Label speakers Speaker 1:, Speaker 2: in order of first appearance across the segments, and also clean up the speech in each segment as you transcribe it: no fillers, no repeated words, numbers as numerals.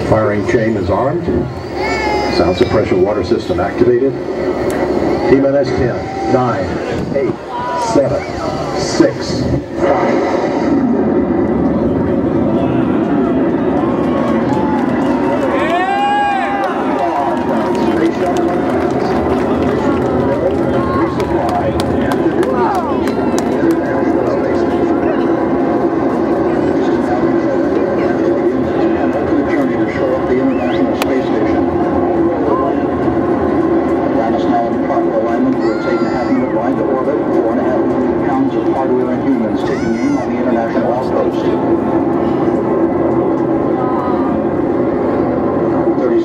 Speaker 1: Firing chain is armed. Sound suppression water system activated. T-minus 10, 9, 8, 7, 6, 5.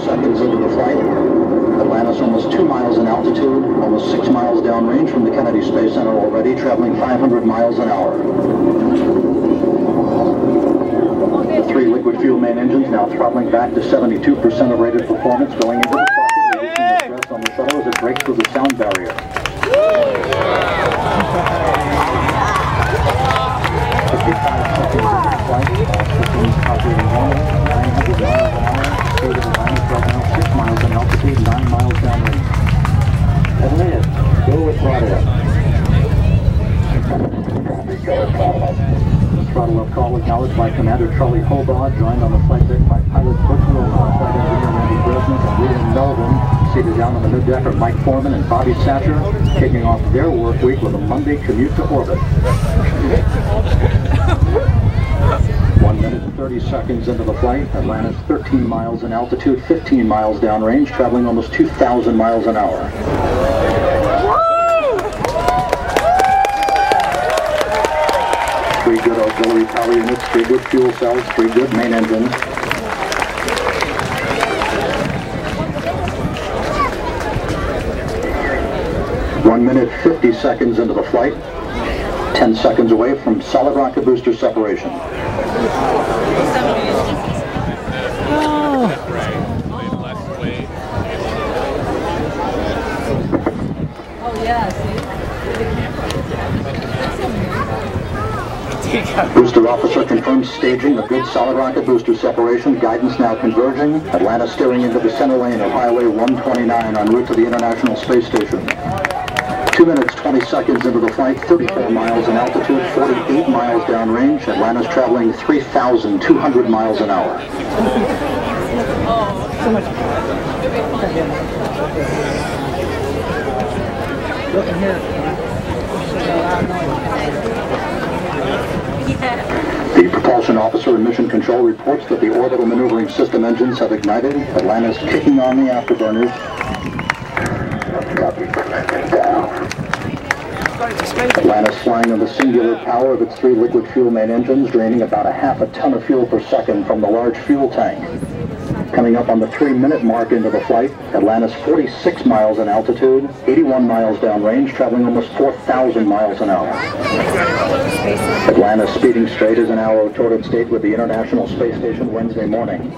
Speaker 1: Seconds into the flight. Atlantis almost 2 miles in altitude, almost 6 miles downrange from the Kennedy Space Center already, traveling 500 miles an hour. The 3 liquid fuel main engines now throttling back to 72% of rated performance, going into the rocket, reducing the stress on the shuttle as it breaks through the sound barrier. 55 seconds into the flight, all systems operating normal, 900 miles an hour. Speed of the Atlantis right now, 6 miles in altitude, 9 miles downrange. Atlantis, go with throttle up. Throttle up call acknowledged by Commander Charlie Hobaugh, joined on the flight deck by pilots Butch Wilmot, flight engineer Randy Bresnik, and William Melvin. Seated down on the mid-deck are Mike Foreman and Bobby Satcher, kicking off their work week with a Monday commute to orbit. 1 minute and 30 seconds into the flight, Atlantis 13 miles in altitude, 15 miles downrange, traveling almost 2,000 miles an hour. Three good auxiliary power units, 3 good fuel cells, 3 good main engines. One minute, 50 seconds into the flight. 10 seconds away from solid rocket booster separation. Booster officer confirms staging of good solid rocket booster separation. Guidance now converging. Atlantis steering into the center lane of Highway 129 en route to the International Space Station. 2 minutes, 20 seconds into the flight, 34 miles in altitude, 48 miles downrange. Atlantis traveling 3,200 miles an hour. The propulsion officer and mission control reports that the orbital maneuvering system engines have ignited. Atlantis kicking on the afterburners. Copy, down. Atlantis flying on the singular power of its 3 liquid fuel main engines, draining about 1/2 ton of fuel per second from the large fuel tank. Coming up on the 3-minute mark into the flight, Atlantis 46 miles in altitude, 81 miles downrange, traveling almost 4,000 miles an hour. Atlantis speeding straight as an arrow toward its date with the International Space Station Wednesday morning.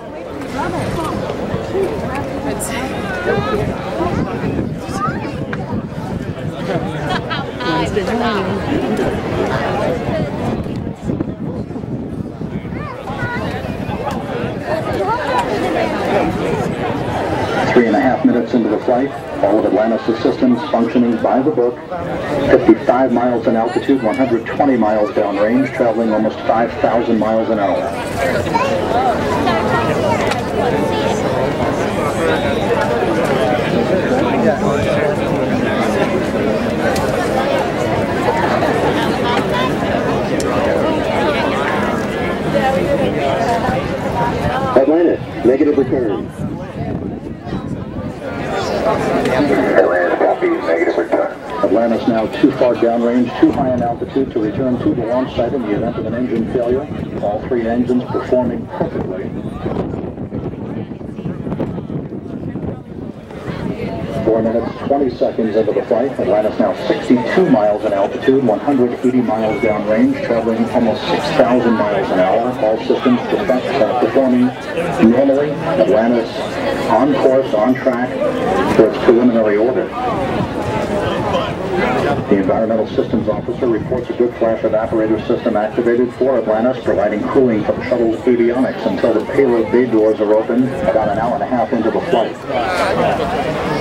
Speaker 1: 3.5 minutes into the flight, all of Atlantis' systems functioning by the book. 55 miles in altitude, 120 miles downrange, traveling almost 5,000 miles an hour. Atlantis, negative return.
Speaker 2: Atlantis, copy, negative return.
Speaker 1: Atlantis now too far downrange, too high in altitude to return to the launch site in the event of an engine failure. All 3 engines performing perfectly. 4 minutes, 20 seconds into the flight. Atlantis now 62 miles in altitude, 180 miles downrange, traveling almost 6,000 miles an hour. All systems performing normally. Atlantis on course, on track for its preliminary orbit. The Environmental Systems Officer reports a good flash evaporator system activated for Atlantis, providing cooling for the shuttle's avionics until the payload bay doors are open about an hour and a half into the flight.